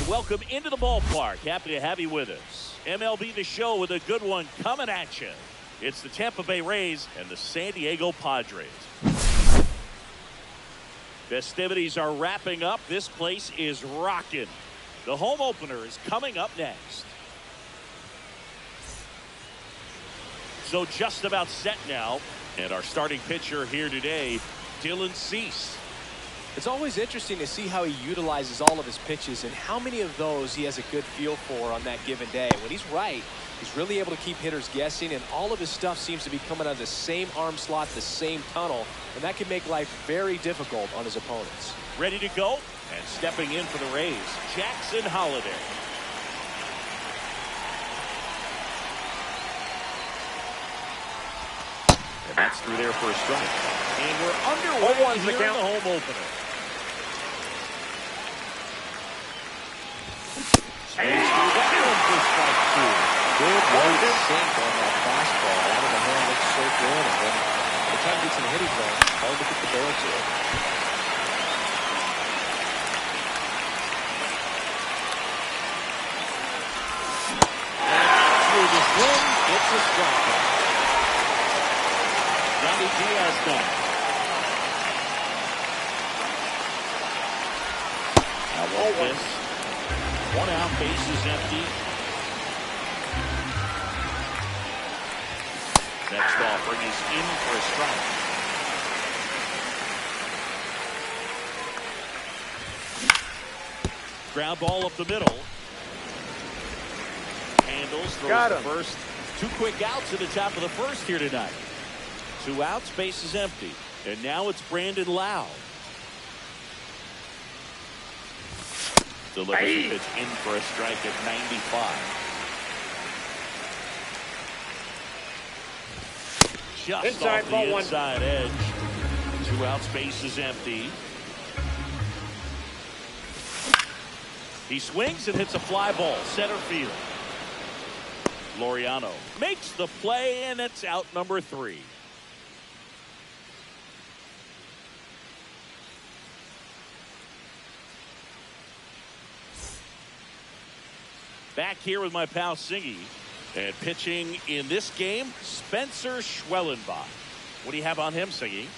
Welcome into the ballpark. Happy to have you with us. MLB The Show with a good one coming at you. It's the Tampa Bay Rays and the San Diego Padres. Festivities are wrapping up. This place is rocking. The home opener is coming up next. So just about set now. And our starting pitcher here today, Dylan Cease. It's always interesting to see how he utilizes all of his pitches and how many of those he has a good feel for on that given day. When he's right, he's really able to keep hitters guessing, and all of his stuff seems to be coming out of the same arm slot, the same tunnel, and that can make life very difficult on his opponents. Ready to go? And stepping in for the Rays, Jackson Holliday. And that's through there for a strike. And we're underway here in the home opener. Space through that one for strike two. Good low sink on that fastball. Out of the hand looks so good. And then by the time it gets in the hitting zone, hard to get the barrel to it. And through the swing, it's a strikeout. Johnny Diaz done. Now won't miss. One out, base is empty. Next offering is in for a strike. Ground ball up the middle. Handles, throws the first. Two quick outs at the top of the first here tonight. Two outs, base is empty. And now it's Brandon Lowe. Delivers a pitch in for a strike at 95. Just inside, off the inside edge. Two outs, base is empty. He swings and hits a fly ball, center field. Laureano makes the play, and it's out number 3. Back here with my pal Singy. And pitching in this game, Spencer Schwellenbach. What do you have on him, Singy?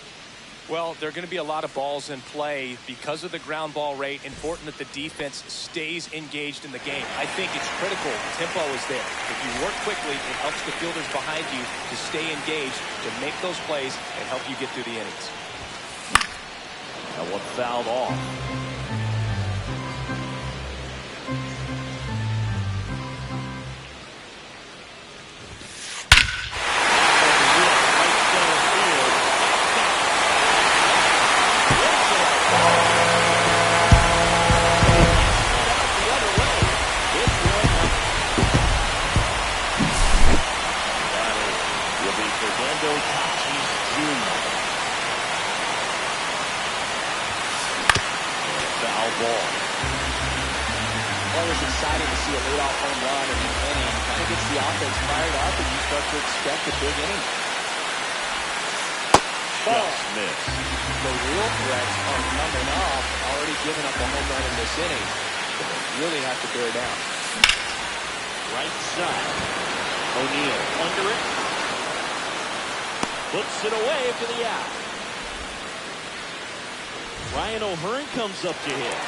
Well, there are going to be a lot of balls in play because of the ground ball rate. Important that the defense stays engaged in the game. I think it's critical. Tempo is there. If you work quickly, it helps the fielders behind you to stay engaged, to make those plays, and help you get through the innings. That one fouled off. Always exciting to see a leadoff home run in the inning. Kind of gets the offense fired up, and you start to expect a big inning. Just missed. The real threats are coming up. Already giving up a home run in this inning. But they really have to bear down. Right side. O'Neill under it. Puts it away for the out. Ryan O'Hearn comes up to hit.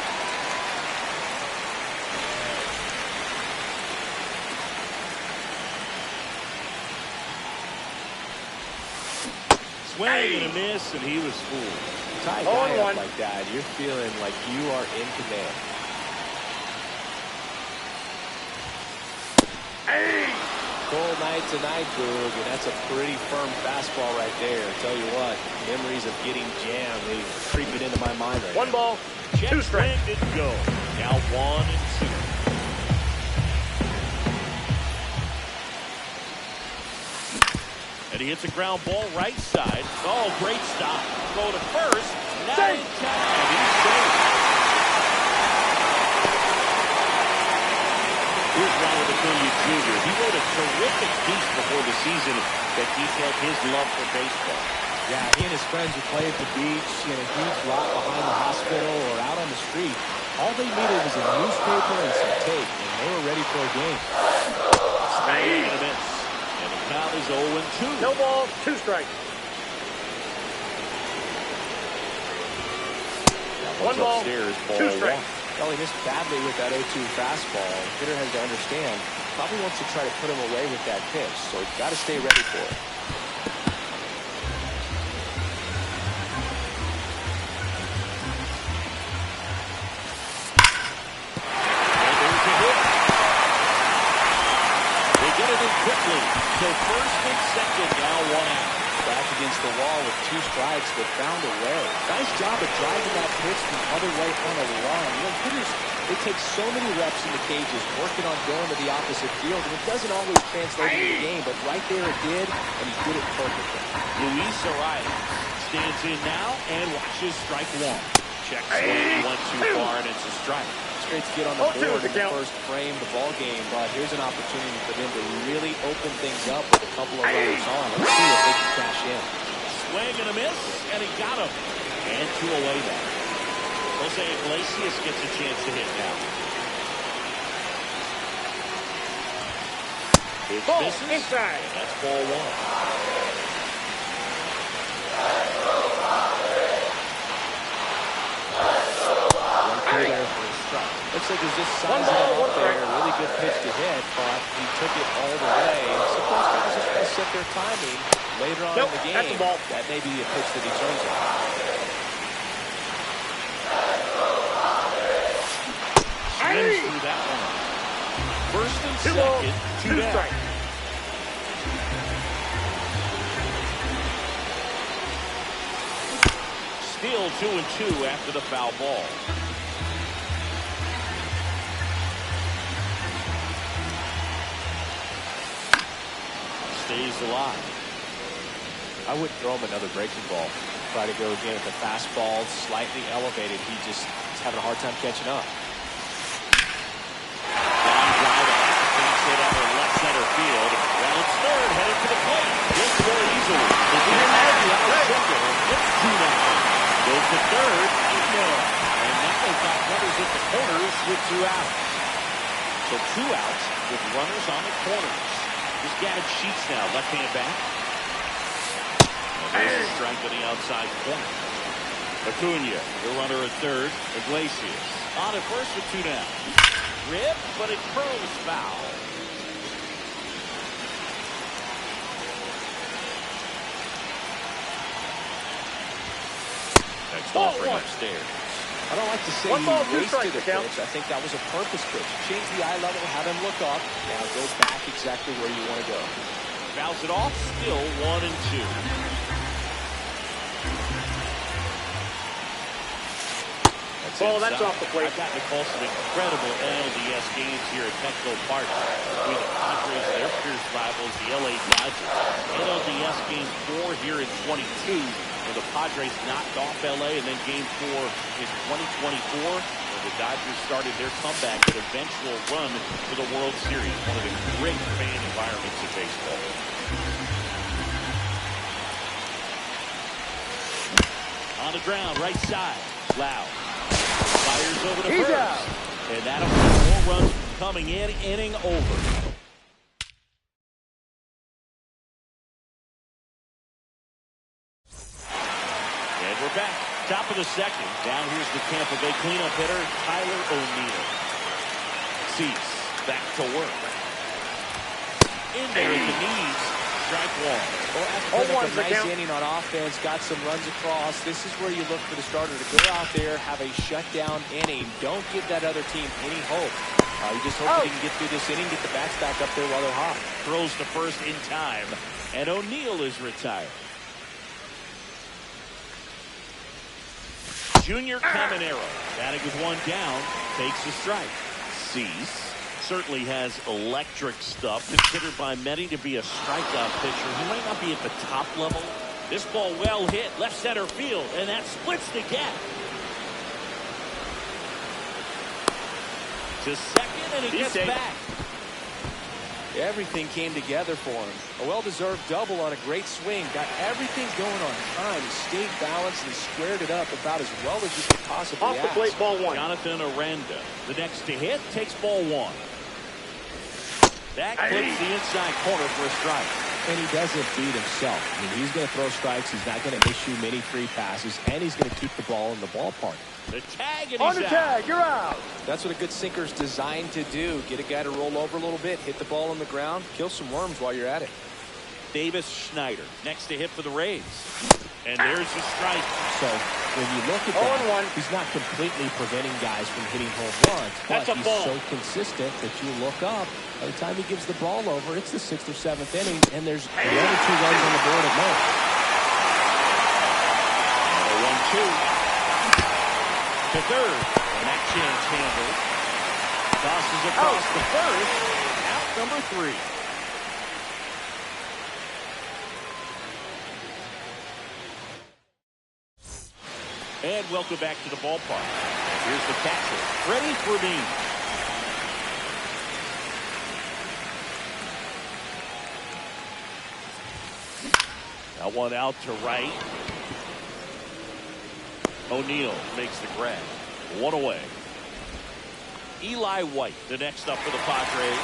Swing and a miss, and he was fooled. Tie a guy up like that, you're feeling like you are in command. Cold night tonight, Boog, and that's a pretty firm fastball right there. I tell you what, memories of getting jammed, they creeping into my mind right now. 1 ball, 2 strikes. Didn't go. Now 1 and 2. And he hits a ground ball right side. Oh, great stop. Throw to first. Not in time. He's safe. Here's Ronald Acuna Jr. He wrote a terrific piece before the season that detailed his love for baseball. Yeah, he and his friends would play at the beach in a huge lot behind the hospital or out on the street. All they needed was a newspaper and some tape, and they were ready for a game. Swing and a miss. And the count is 0-2. No ball, 2 strikes. 1 ball, upstairs, 2 strikes. Well, he missed badly with that 0-2 fastball. The hitter has to understand, probably wants to try to put him away with that pitch, so he's got to stay ready for it. Quickly. So first and second, now 1 out. Back against the wall with 2 strikes, but found a way. Nice job of driving that pitch the other way on a line. You know, hitters, they take so many reps in the cages, working on going to the opposite field, and it doesn't always translate into the game, but right there it did, and he did it perfectly. Luis Arias stands in now and watches strike 1. Check swing, 1 too far, and it's a strike. Great to get on the board in the first frame of the ball game, but here's an opportunity for them to really open things up with a couple of runners on. Let's see if they can cash in. Swing and a miss, and he got him. And 2 away now. Jose Iglesias gets a chance to hit now. It misses, inside. and that's ball 1. There for a strike. Looks like he's just sizing him up there. A really good pitch to hit, but he took it all the way. Sometimes guys just got to set their timing later on in the game. That's a ball. That may be a pitch that he turns on. Swings through that one. First and 2 balls, second, 2 strikes. Still 2-2 after the foul ball. Stays alive. I wouldn't throw him another breaking ball. Try to go again with the fastball slightly elevated. He's having a hard time catching up. Line drive takes it out of left center field. Well, it's third, headed to the plate. Just more easily. It's 2 now. Goes to third. And now they've got runners at the corners with 2 outs. So 2 outs with runners on the corners. Here's Gavin Sheets now, left-hand back. And there's a strike on the outside corner. Acuna, the runner at third. Iglesias on at first with 2 down. Rip, but it curls foul. Next offering upstairs. I don't like to say he wasted a pitch. I think that was a purpose pitch. Change the eye level, have him look up. Now go back exactly where you want to go. Fouls it off, still 1-2. That's off the plate. I've gotten to call some incredible NLDS games here at Petco Park between the Padres and their fierce rivals, the LA Dodgers. NLDS Game 4 here in 22. Where the Padres knocked off LA, and then Game 4 in 2024, where the Dodgers started their comeback and eventual run to the World Series. One of the great fan environments in baseball. On the ground, right side, Loud fires over to first, out. And that'll be 4 runs coming in, inning over. We're back. Top of the second. Down here's the Tampa Bay cleanup hitter, Tyler O'Neill. Cease. Back to work. In there at the knees. Strike 1. Well, after a nice inning on offense, got some runs across. This is where you look for the starter to go out there, have a shutdown inning. Don't give that other team any hope. You just hope that he can get through this inning, get the bats back up there while they're hot. Throws to first in time. And O'Neill is retired. Junior Caminero, batting with 1 down, takes a strike. Cease certainly has electric stuff, considered by many to be a strikeout pitcher. He might not be at the top level. This ball well hit, left center field, and that splits the gap. To second, and he gets back. Everything came together for him. A well-deserved double on a great swing. Got everything going on time. He stayed balanced and squared it up about as well as you could possibly Off the ask. plate, ball one. Jonathan Aranda, the next to hit, takes ball one. That clips the inside corner for a strike. And he doesn't beat himself. I mean, he's going to throw strikes. He's not going to issue many free passes, and he's going to keep the ball in the ballpark. The tag, and On he's the out. tag, you're out. That's what a good sinker's designed to do. Get a guy to roll over a little bit, hit the ball on the ground, kill some worms while you're at it. Davis Schneider, next to hit for the Rays. And there's the strike. So when you look at 0-1. that, he's not completely preventing guys from hitting home runs, but That's a he's ball. so consistent that you look up. By the time he gives the ball over, it's the 6th or 7th inning, and there's 1 or 2 runs on the board at most. 1-2 to third. And that chance handled. Tosses across the first. Out number 3. And welcome back to the ballpark. Here's the catcher, Freddie Fermin. That one out to right. O'Neill makes the grab. 1 away. Eli White, the next up for the Padres.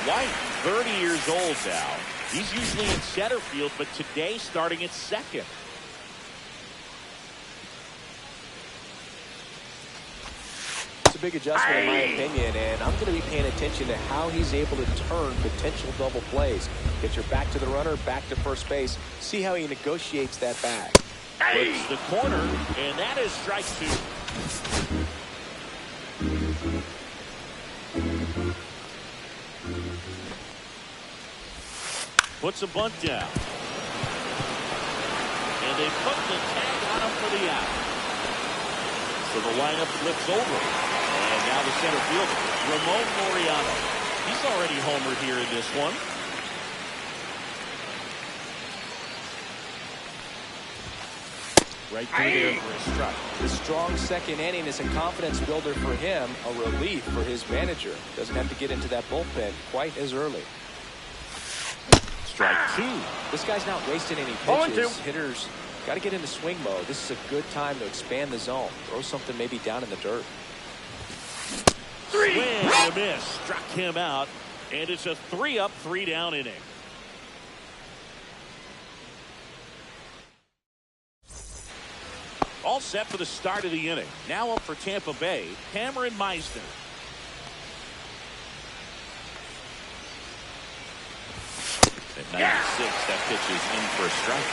White, 30 years old now. He's usually in center field, but today starting at second. It's a big adjustment in my opinion, and I'm going to be paying attention to how he's able to turn potential double plays. Get your back to the runner, back to first base. See how he negotiates that back. Puts the corner, and that is strike 2. Puts a bunt down. And they put the tag on him for the out. So the lineup flips over. And now the center fielder, Ramon Laureano. He's already homered here in this one. Right through there for a strike. The strong second inning is a confidence builder for him, a relief for his manager. Doesn't have to get into that bullpen quite as early. Strike 2. This guy's not wasting any 0-2. pitches. Hitters got to get into swing mode. This is a good time to expand the zone. Throw something maybe down in the dirt. Swing and a miss. Struck him out. And it's a 3-up, 3-down inning. All set for the start of the inning. Now up for Tampa Bay, Cameron Meisner. At 96, that pitch is in for a strike.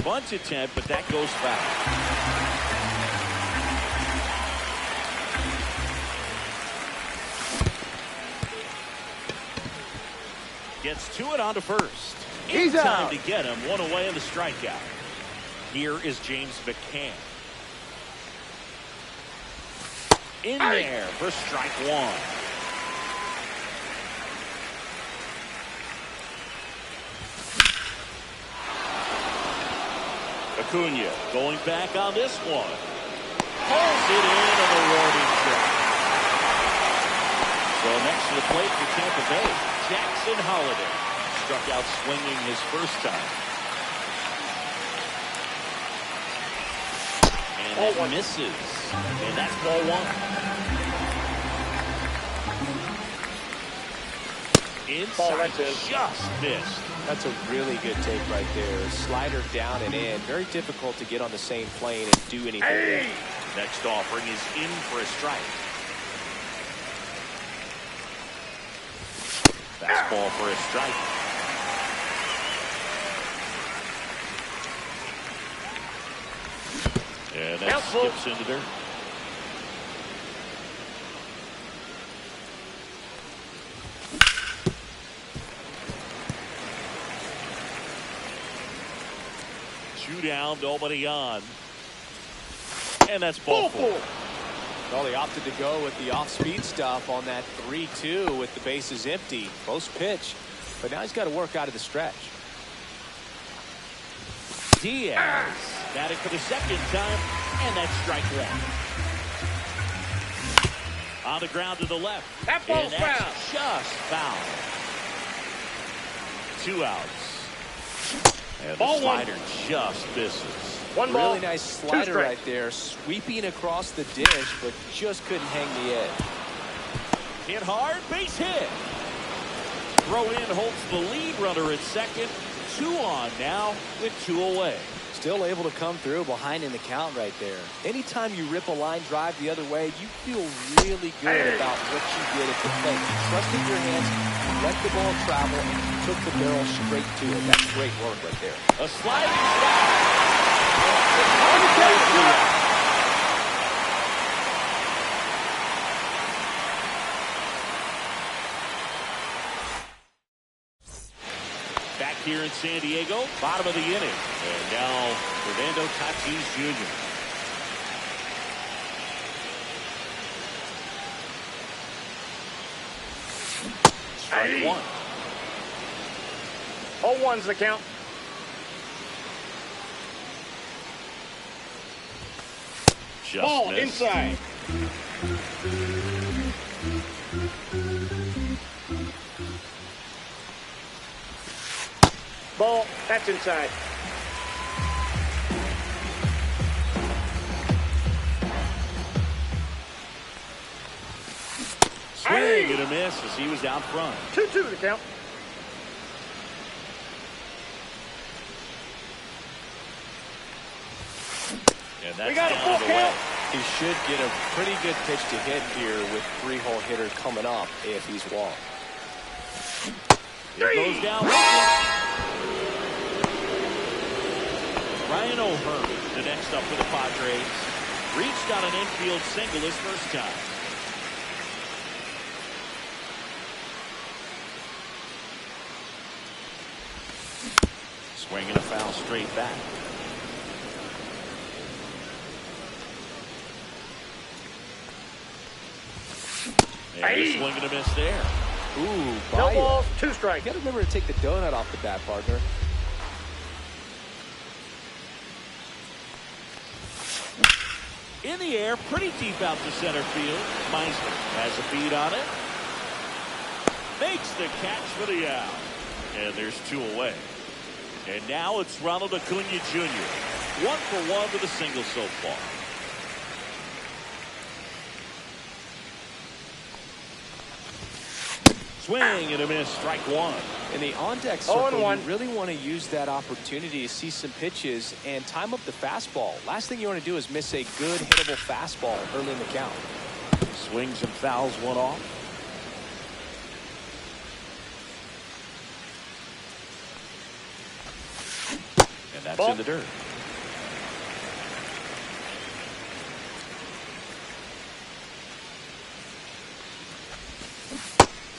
Bunt attempt, but that goes foul. Gets to it onto first. He's Time out. to get him. 1 away in the strikeout. Here is James McCann. In there for strike 1. Acuna going back on this one. Pulls it in on the warning track. So next to the plate for Tampa Bay, Jackson Holiday. Struck out swinging his first time. And Ball that one. misses. And that's ball 1. Inside, That's it. just missed. That's a really good take right there. Slider down and in. Very difficult to get on the same plane and do anything there. Next offering is in for a strike. Fastball for a strike. And that skips into there. Two down, nobody on. And that's ball 4. Well, they opted to go with the off-speed stuff on that 3-2 with the bases empty. Close pitch, but now he's got to work out of the stretch. Diaz got it for the second time, and that's strike 1. On the ground to the left. That ball's and that's foul. just foul. 2 outs. And the Ball one. slider just misses. One ball. Really nice slider right there, sweeping across the dish, but just couldn't hang the edge. Hit hard, base hit. Throw in holds the lead runner at second. 2 on now with 2 away. Still able to come through behind in the count right there. Anytime you rip a line drive the other way, you feel really good about what you did at the plate. You trusted your hands, you let the ball travel, and you took the barrel straight to it. That's great work right there. A sliding slide. Back here in San Diego, bottom of the inning. And now Fernando Tatis Jr. Strike 1. 0-1's the count. Just Ball missed. inside. Ball, that's inside. Swing and a miss as he was out front. 2-2 the count. And that's We got a down full and away. count. He should get a pretty good pitch to hit here with 3-hole hitter coming up if he's walked. It goes down. Ryan O'Hearn, the next up for the Padres, reached on an infield single his first time. Swinging a foul straight back. And a swing and a miss there. Ooh, No by balls, 2 strikes. You got to remember to take the donut off the bat, partner. In the air, pretty deep out to center field. Meisner has a beat on it. Makes the catch for the out. And there's 2 away. And now it's Ronald Acuna Jr. 1 for 1 with a single so far. Swing and a miss, strike 1. In the on-deck circle, 0-1. you really want to use that opportunity to see some pitches and time up the fastball. Last thing you want to do is miss a good hittable fastball early in the count. Swings and fouls one off. And that's Ball. in the dirt.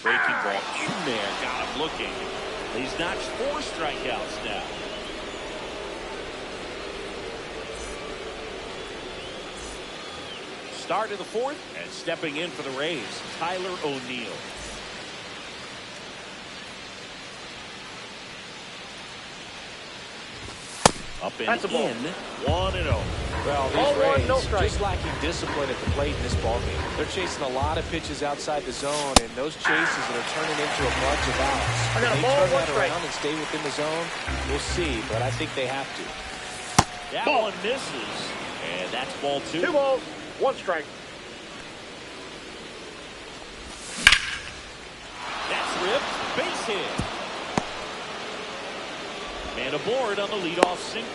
Breaking ball in there, got him looking. He's notched 4 strikeouts now. Start of the 4th, and stepping in for the Rays, Tyler O'Neill. Up and That's a ball. in, 1-0. Well, these 0-1, Rays no strike. just lacking discipline at the plate in this ballgame. They're chasing a lot of pitches outside the zone, and those chases are turning into a bunch of outs. I got a Can they ball, turn 1 that strike. around and stay within the zone? We'll see, but I think they have to. That Ball. one misses, and that's ball 2. 2 balls, 1 strike. That's ripped, base hit. And aboard on the leadoff single.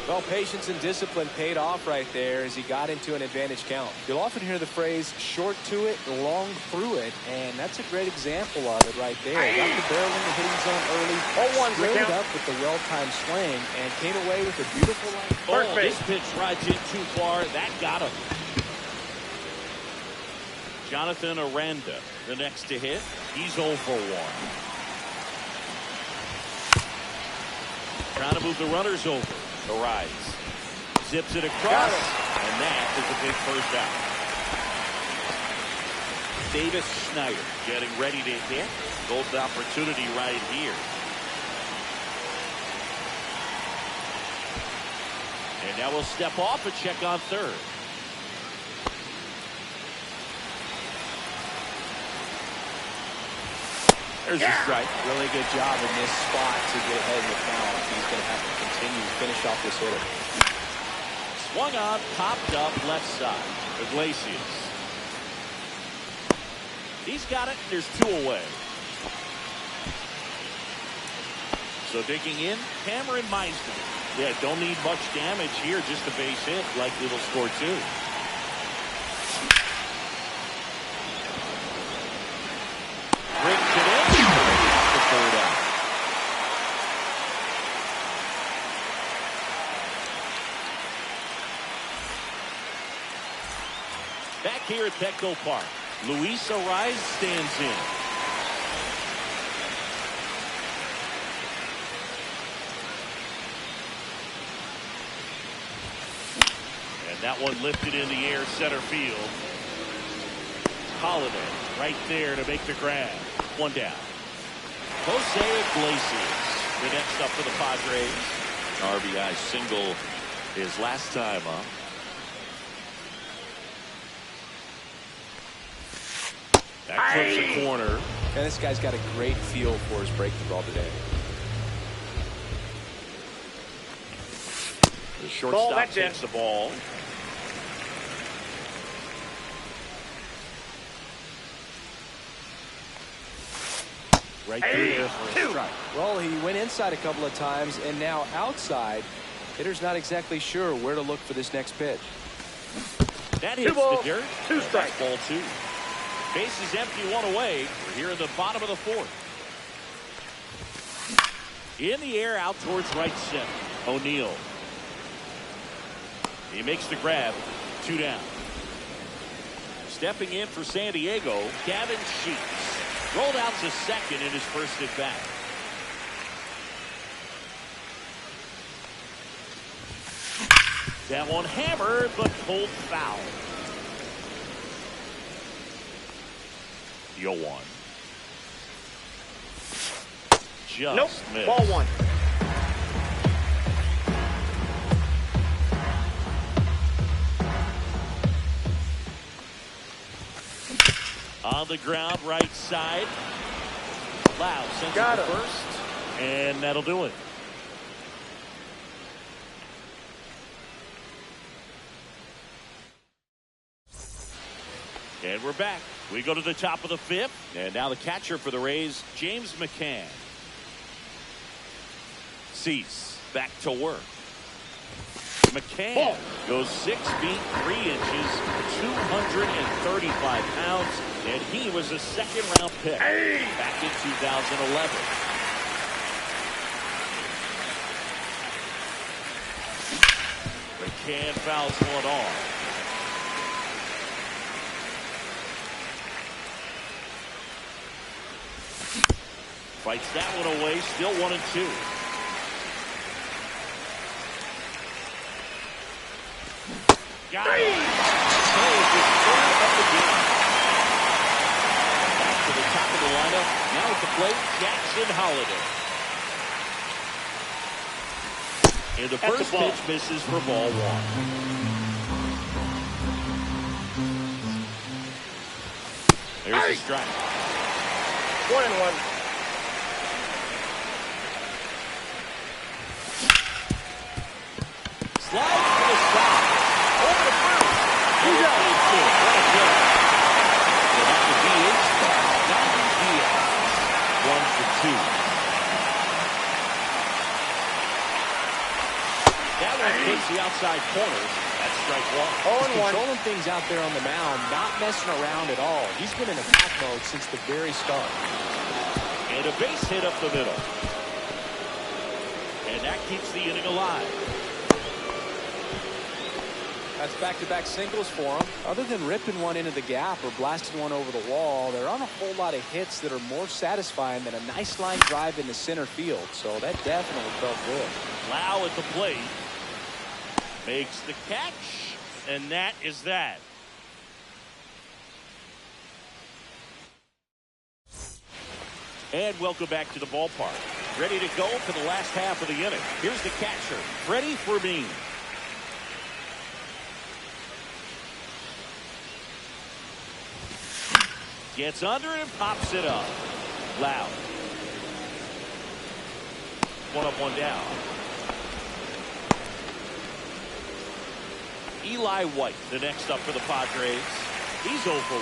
Well, patience and discipline paid off right there as he got into an advantage count. You'll often hear the phrase short to it, long through it, and that's a great example of it right there. Got the barrel in the hitting zone early, 0-1's the straight count. up with the well-timed swing, and came away with a beautiful line. First base. This pitch rides in too far. That got him. Jonathan Aranda, the next to hit. He's 0 for 1. Trying to move the runners over. The rise. Zips it across. And that is a big first out. Davis Schneider getting ready to hit. Golden opportunity right here. And now we'll step off and check on third. There's a strike. Really good job in this spot to get ahead in the count. He's going to have to continue to finish off this hitter. Swung on, popped up left side. Iglesias. He's got it. There's 2 away. So digging in, Cameron Meisner. Yeah, don't need much damage here. Just a base hit. Likely they'll score 2. Brings it in. The 3rd out. Back here at Petco Park, Luis Ariz stands in. And that one lifted in the air, center field. Holiday right there to make the grab. 1 down. Jose Iglesias, the next up for the Padres. RBI single his last time up. That clips the corner. And this guy's got a great feel for his breaking ball today. The shortstop takes the ball. Right through there for a strike. Well, he went inside a couple of times, and now outside. Hitter's not exactly sure where to look for this next pitch. That hits the dirt. 2 strikes. Ball 2. Base is empty, 1 away. We're here in the bottom of the 4th. In the air, out towards right center. O'Neill. He makes the grab. 2 down. Stepping in for San Diego, Gavin Sheets. Rolled out to second in his first at bat. That one hammered, but pulled foul. Yo one. Just missed. Ball 1. On the ground, right side. Lau sends it to first, and that'll do it. And we're back. We go to the top of the 5th, and now the catcher for the Rays, James McCann. Cease back to work. McCann goes 6 feet 3 inches, 235 pounds, and he was a 2nd-round pick back in 2011. McCann fouls one off. Fights that one away, still 1-2. Got it. Saves his 3rd of the game. Back to the top of the lineup. Now at the plate, Jackson Holiday. And the first pitch misses for ball 1. There's a strike. 1-1. Slides to the side. Over the first. He's out. What a play. So that's the DH spot. Now Diaz. 1 for 2. That one takes the outside corner. That's strike 1. He's controlling things out there on the mound, not messing around at all. He's been in attack mode since the very start. And a base hit up the middle. And that keeps the inning alive. That's back-to-back singles for him. Other than ripping one into the gap or blasting one over the wall, there aren't a whole lot of hits that are more satisfying than a nice line drive into center field. So that definitely felt good. Lau at the plate. Makes the catch. And that is that. And welcome back to the ballpark. Ready to go for the last half of the inning. Here's the catcher, Freddie Fermin. Gets under it and pops it up. Loud. One up, one down. Eli White, the next up for the Padres. He's 0 for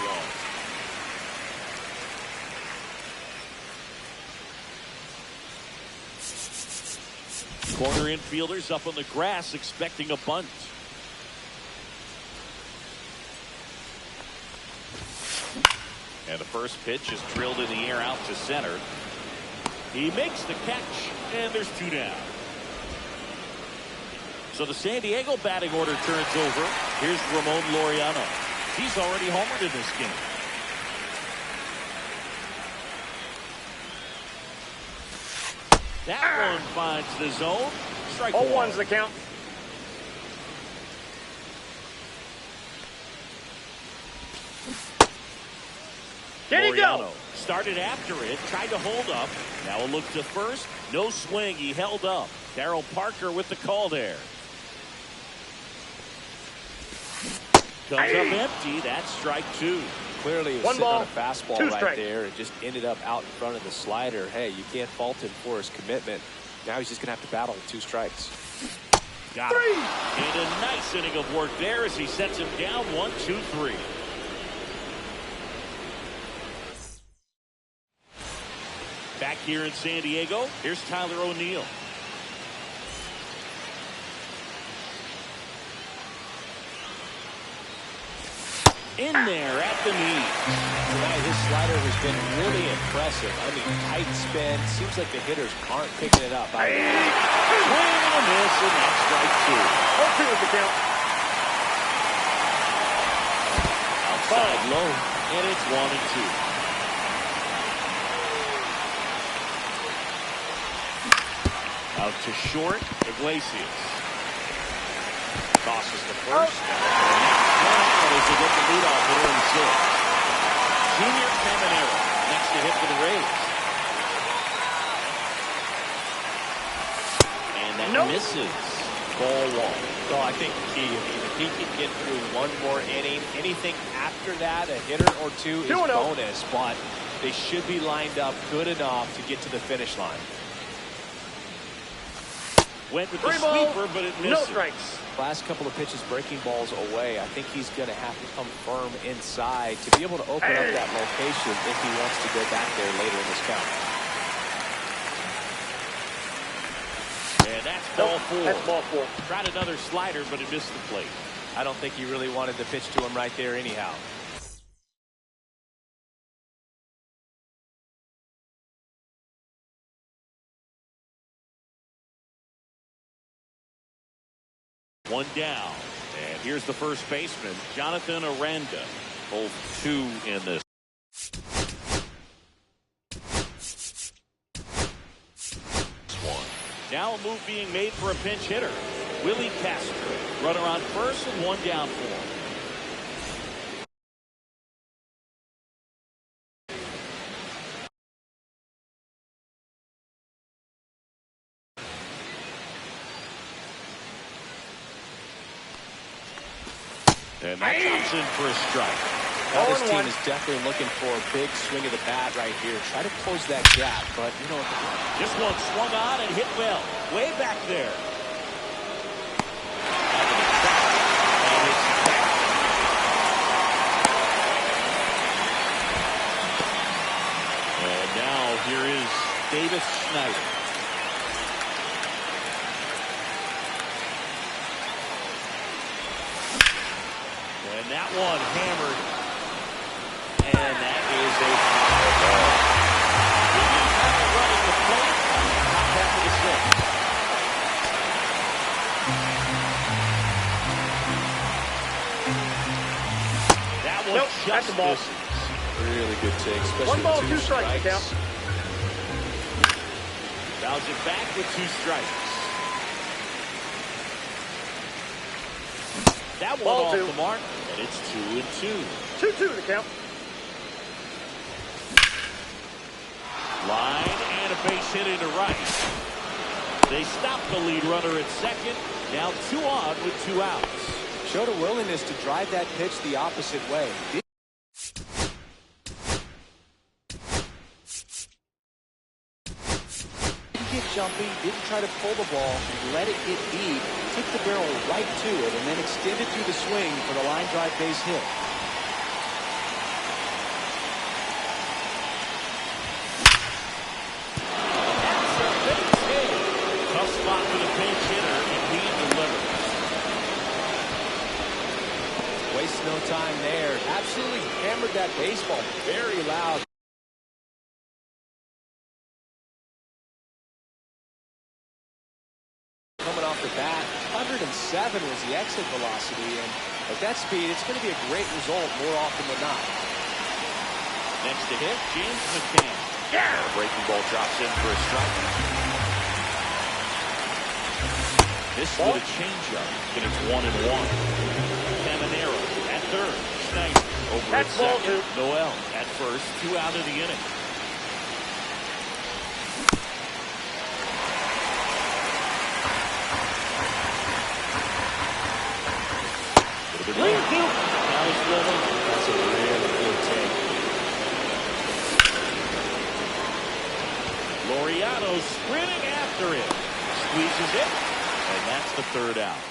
1. Corner infielders up on the grass expecting a bunt. And the first pitch is drilled in the air out to center. He makes the catch, and there's 2 down. So the San Diego batting order turns over. Here's Ramon Laureano. He's already homered in this game. That one finds the zone. Strike 1. 0-1's the count. There you go. Started after it, tried to hold up. Now a look to first. No swing. He held up. Darryl Parker with the call there. Comes up empty. That's strike 2. Clearly, he was 1 sitting ball, on a fastball 2 right strikes. there. It just ended up out in front of the slider. Hey, you can't fault him for his commitment. Now he's just going to have to battle with 2 strikes. Got it. And a nice inning of work there as he sets him down 1, 2, 3. Back here in San Diego, here's Tyler O'Neill. In there at the knee. Tonight, his slider has been really impressive. I mean, tight spin. Seems like the hitters aren't picking it up. Swing and a miss, and that's strike 2. 0-2 is the count. Outside low, and it's 1 and 2. Out to short, Iglesias. Tosses to first. As they get the leadoff hitter in 6. Junior Caminero next to hit for the Rays. And that misses. Ball 1. Well, I think key. I mean, if he can get through 1 more inning, anything after that, a hitter or 2 is 2-0. bonus. But they should be lined up good enough to get to the finish line. Went with the 3 ball, sweeper, but it no misses. strikes. Last couple of pitches breaking balls away. I think he's going to have to come firm inside to be able to open up that location if he wants to go back there later in this count. And that's ball 4. That's ball 4. Tried another slider, but it missed the plate. I don't think he really wanted to pitch to him right there anyhow. One down. And here's the first baseman, Jonathan Aranda. Both 2 in this. One. Now a move being made for a pinch hitter. Willie Castro. Runner on first and 1 down for him. And that comes in for a strike. Now this team is definitely looking for a big swing of the bat right here. Try to close that gap, but you know. This one swung on and hit well. Way back there. And now here is Davis Schneider. And that one hammered. And that is a foul ball. Running the plate. Top half of the 6th. That one just that's a ball. misses. Really good take, especially 1 ball, with 2 strikes. Count. Fouls it back with 2 strikes. That one Ball off 2. the mark, and it's 2 and 2. 2-2 the count. Line and a base hit into right. They stop the lead runner at second. Now 2 on with 2 outs. Showed a willingness to drive that pitch the opposite way. jumping, didn't try to pull the ball, let it get deep, took the barrel right to it, and then extended through the swing for the line drive base hit. Tough spot for the pinch hitter, and he delivers. Waste no time there. Absolutely hammered that baseball. Very loud. Coming off the bat, 107 was the exit velocity, and at that speed, it's going to be a great result more often than not. Next to hit, James McCann. Yeah! Breaking ball drops in for a strike. This with a changeup, and it's 1-1. Caminero at third. Schneider over at second. Noel at first. 2 out of the inning. That's a really good take. Laureano sprinting after it. Squeezes it. And that's the 3rd out.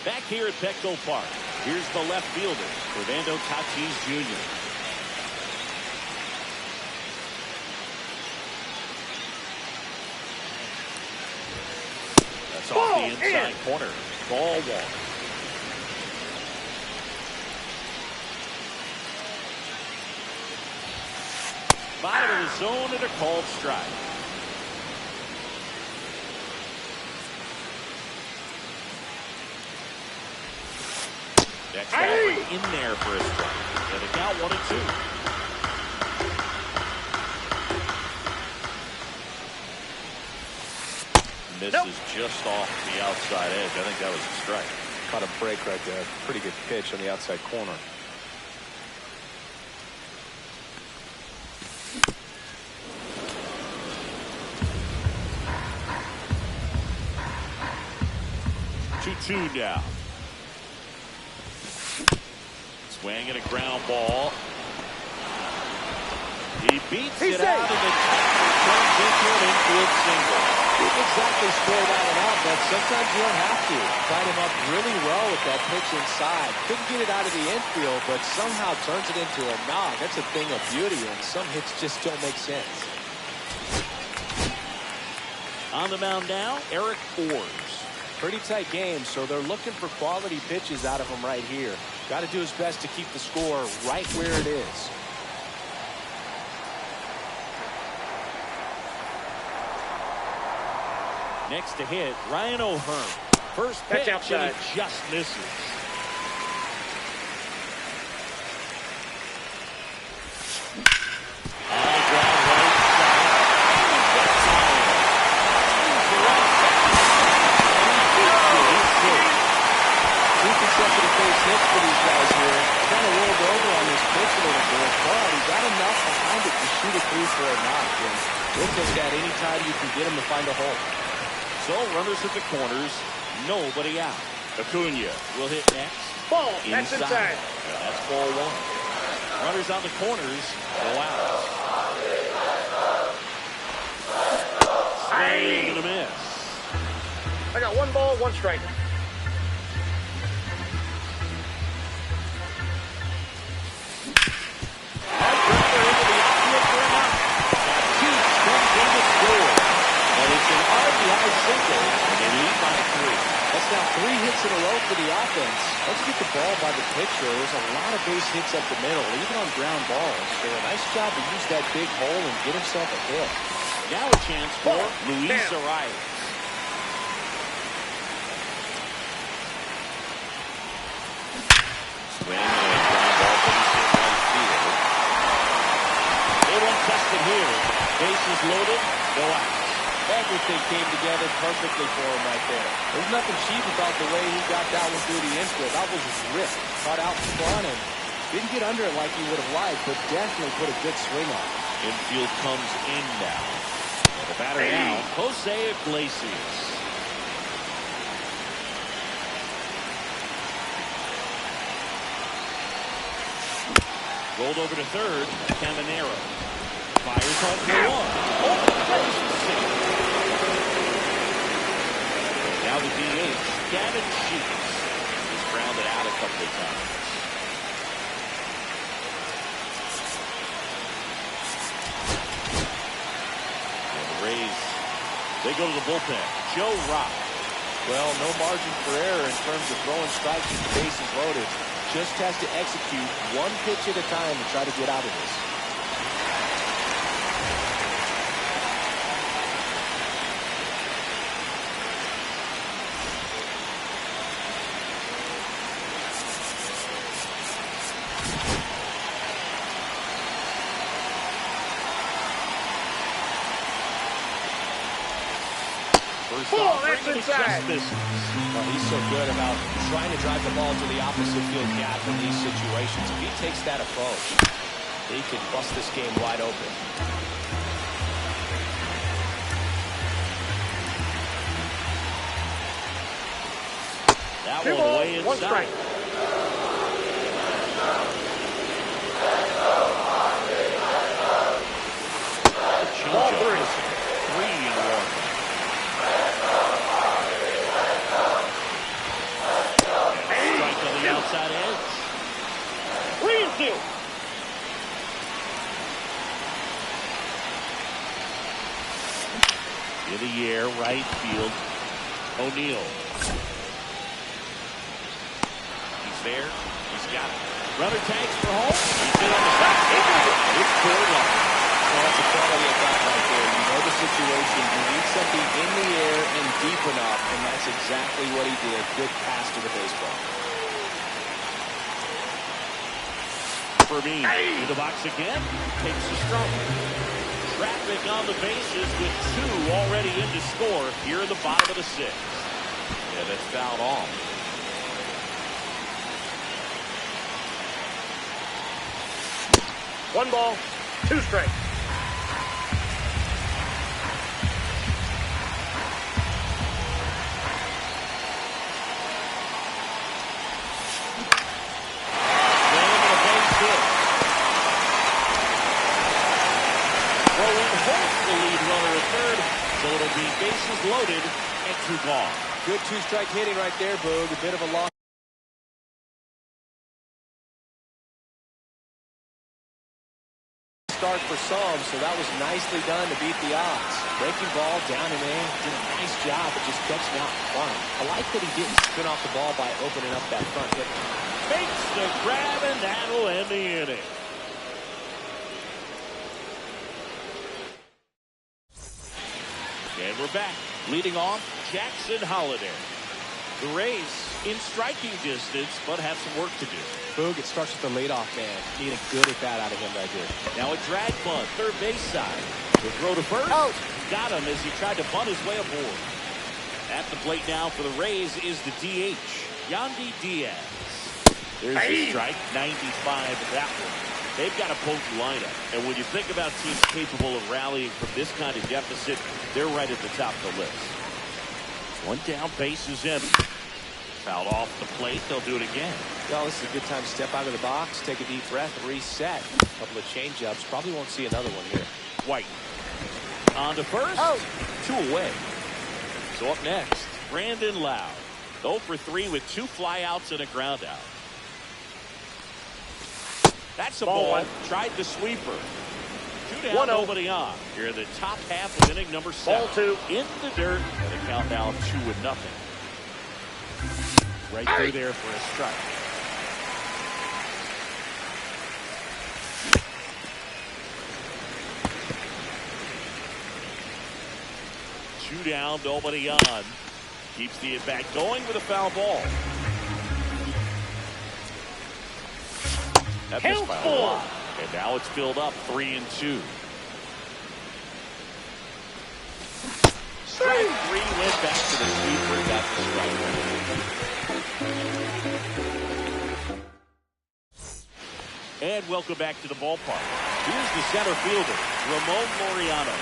Back here at Petco Park, here's the left fielder, Fernando Tatis Jr. That's off the inside corner. Ball 1. Bottom of the zone and a called strike. Next in there for a strike. And a count 1-2. Misses just off the outside edge. I think that was a strike. Caught a break right there. Pretty good pitch on the outside corner. Two down. Swing and a ground ball. He beats it out, and the catcher turns into an infield single. Didn't exactly square that one out, but sometimes you don't have to. Tied him up really well with that pitch inside. Couldn't get it out of the infield, but somehow turns it into a knock. That's a thing of beauty, and some hits just don't make sense. On the mound now, Eric Forbes. Pretty tight game, so they're looking for quality pitches out of him right here. Got to do his best to keep the score right where it is. Next to hit, Ryan O'Hearn. First pitch, and he just misses. Hits for these guys here. Kind of rolled over on this pitch a little bit, but he got enough behind it to shoot it through for a knock. And we'll take that anytime you can get him to find a hole. So runners at the corners, nobody out. Acuna will hit next. Ball. That's inside. That's ball 1. Runners on the corners go out. Swing and a miss. I got 1 ball, 1 strike. That's now 3 hits in a row for the offense. Let's get the ball by the pitcher. There's a lot of base hits up the middle, even on ground balls. So a nice job to use that big hole and get himself a hit. Now a chance for Luis Arias. Swing and a ground ball base hit right field. They won't test it here. Bases loaded, no outs. Everything came together perfectly for him right there. There's nothing cheap about the way he got that one through the infield. That was his wrist. Caught out in front and didn't get under it like he would have liked, but definitely put a good swing on it. Infield comes in now. And the batter now, Jose Iglesias. Rolled over to third, Caminero. Fires home for one. Oh, plays the six. Now the DH, Gavin Sheets. He's grounded out a couple of times. And the Rays, they go to the bullpen. Joe Rock. Well, no margin for error in terms of throwing strikes with the bases loaded. Just has to execute one pitch at a time to try to get out of this. That's inside. Well, he's so good about trying to drive the ball to the opposite field gap in these situations. If he takes that approach, he could bust this game wide open. That one away inside. One strike. Ball three. 3-1. Strike on the outside edge. 3-2. In the air, right field. O'Neill. He's there. He's got it. Runner tanks for home. He's in on the side. It's pulled off. Well, that's a quality of that right there. You know the situation. You need something in the air and deep enough, and that's exactly what he did. Good pass to the baseball. Fermin in the box again. Takes the strike. Traffic on the bases with two already in to score here in the bottom of the sixth. Yeah, that's fouled off. One ball, two strikes. So it'll be bases loaded and two gone. Good two-strike hitting right there, Boog. A bit of a long start for some, so that was nicely done to beat the odds. Breaking ball down and in. Did a nice job of just catching out in front. I like that he didn't spin off the ball by opening up that front hip. Makes the grab, and that'll end the inning. And we're back. Leading off, Jackson Holliday. The Rays in striking distance, but have some work to do. Boog, it starts with the leadoff man. Need a good at bat out of him right here. Now a drag bunt, third base side. The throw to first. Out. Got him as he tried to bunt his way aboard. At the plate now for the Rays is the DH, Yandy Diaz. There's the strike, 95 of that one. They've got a potent lineup. And when you think about teams capable of rallying from this kind of deficit, they're right at the top of the list. One down, base is empty. Fouled off the plate. They'll do it again. Well, this is a good time to step out of the box, take a deep breath, reset. A couple of change-ups. Probably won't see another one here. White. On to first. Out. Two away. So up next, Brandon Lowe. 0 for 3 with 2 flyouts and a ground out. That's a ball. One. Tried the sweeper. 2 down, 1-0. nobody on. Here in the top half of inning number 7. Ball 2. In the dirt. And the count now 2-0. Right through there for a strike. Two down, nobody on. Keeps the at-bat going with a foul ball. That missed by a lot. And now it's filled up 3-2. strike three, went back to the sweeper, got the strike. And welcome back to the ballpark. Here's the center fielder, Ramon Laureano.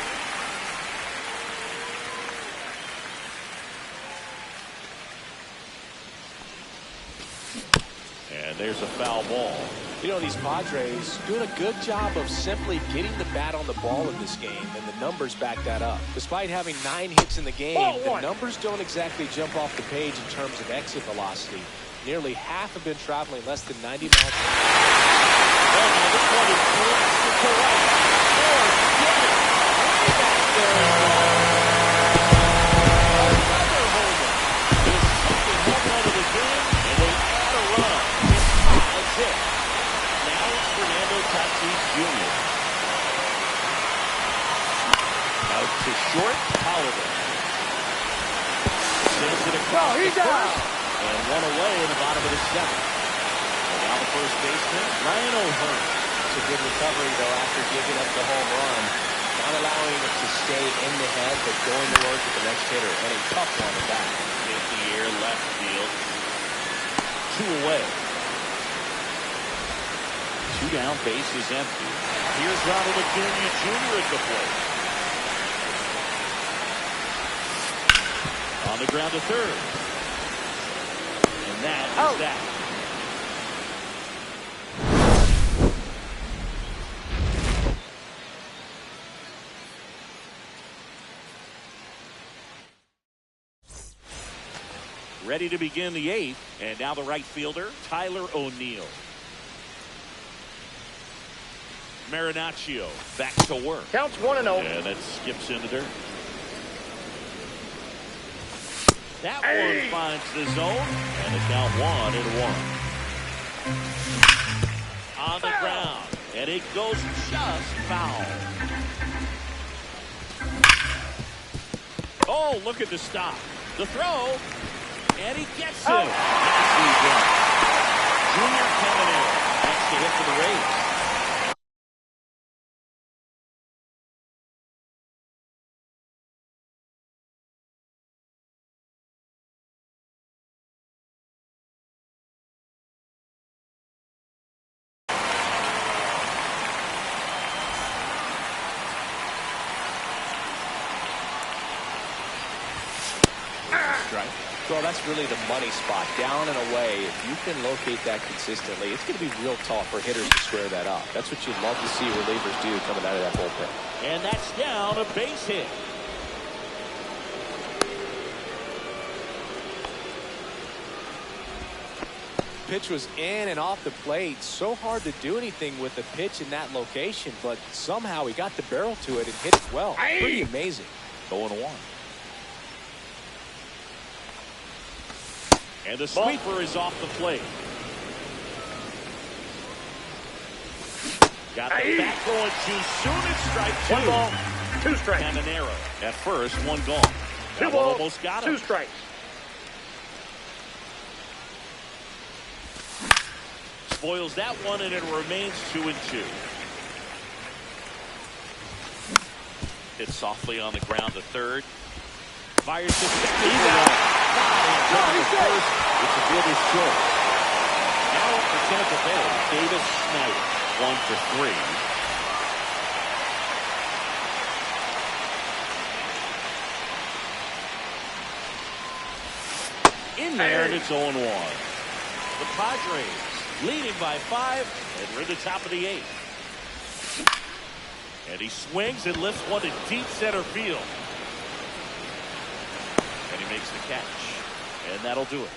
And there's a foul ball. You know, these Padres doing a good job of simply getting the bat on the ball in this game, and the numbers back that up. Despite having 9 hits in the game, the numbers don't exactly jump off the page in terms of exit velocity. Nearly half have been traveling less than 90 miles an hour. Oh, this one is blasted to right. Oh, get it. Way back there. Another homer. His second home run of the game, and they add a run. That's it. Now it's Fernando Tatis Jr. Out to short, Holiday. Sends it across the first. And one away in the bottom of the seventh. And now the first baseman, Ryan O'Hearn. It's a good recovery, though, after giving up the home run. Not allowing it to stay in the head, but going to work with the next hitter. And a tough one at that. In the air, left field. 2 away. 2 down, base is empty. Here's Ronald Acuna Jr. at the plate. On the ground to third. And that is that. Ready to begin the 8th, and now the right fielder, Tyler O'Neill. Marinaccio back to work. Counts 1-0. And that skips into dirt. That one finds the zone, and the count 1-1. On the ground, and it goes just foul. Oh, look at the stop. The throw, and he gets him. Nicely done. Junior coming in. That's the hit for the Rays. Well, that's really the money spot. Down and away, if you can locate that consistently, it's going to be real tough for hitters to square that up. That's what you'd love to see relievers do coming out of that bullpen. And that's down, a base hit. Pitch was in and off the plate. So hard to do anything with the pitch in that location, but somehow he got the barrel to it and hit it well. Pretty amazing. 0-1. And the sweeper is off the plate. Got the bat going too soon. It's strike 2. 1 ball, 2 strikes. Caminero at first, 1 gone. 2 That one balls, almost got him. 2 strikes. Spoils that one, and it remains 2-2. Hit softly on the ground to third. Fires to second. He's out. First, it's a fielder's choice. Now for Tampa Bay, Davis Snyder, 1 for 3. In there, and it's 0-1. The Padres leading by 5, and we're at the top of the 8th. And he swings and lifts one to deep center field. And he makes the catch. And that'll do it.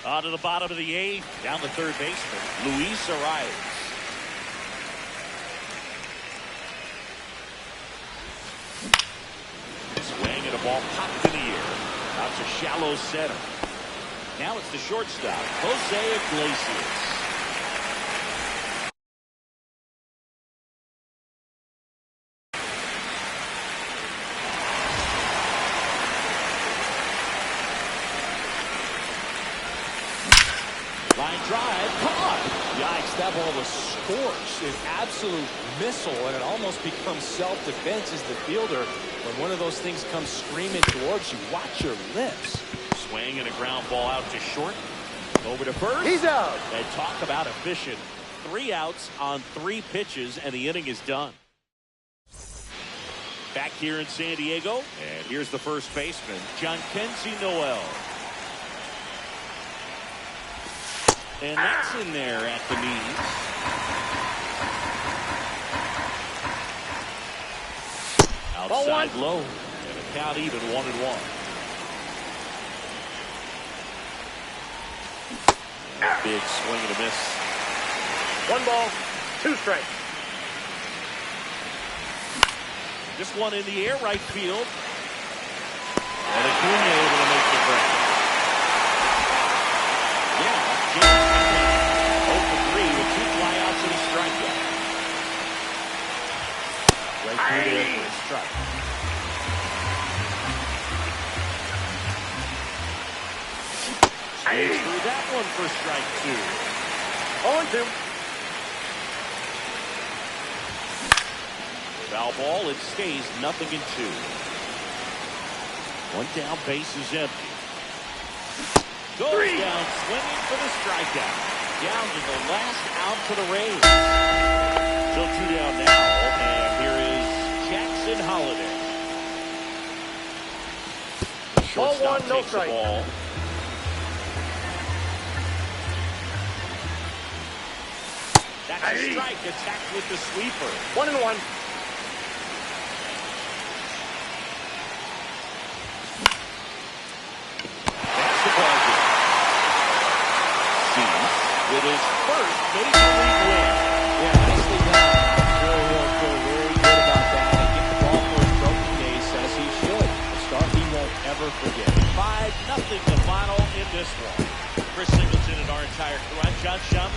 On to the bottom of the 8th. Down the third baseman, Luis Arias. Swing and a ball popped in the air. Out to shallow center. Now it's the shortstop, Jose Iglesias. Line drive, caught. Yikes, that ball was scorched, an absolute missile, and it almost becomes self-defense as the fielder. When one of those things comes screaming towards you, watch your lips. Swing and a ground ball out to short. Over to first. He's out. And talk about efficient. 3 outs on 3 pitches, and the inning is done. Back here in San Diego, and here's the first baseman, John Kenzie Noel. And that's in there at the knees. Outside low, and a count even 1-1. Big swing and a miss. 1 ball, 2 strikes. Just one in the air, right field. And Acuna able to make the break. Yeah, James 0 for 3 with 2 flyouts and a strikeout. Right through there for a strike. Stays through that one for strike 2. 0-2. Foul ball, it stays 0-2. 1 down, base is empty. Goes down swinging for the strikeout. Down to the last out to the Rays. Still 2 down now, and here is Jackson Holiday. The shortstop 1, no takes the strike. ball. That's a strike, attacked with the sweeper. 1-1. With his first major league win. Yeah, nicely done. I'm sure he'll feel very good about that and get the ball for his broken days as he should. A start he won't ever forget. 5-0 the final in this one. Chris Singleton and our entire crew. I'm John Schaum.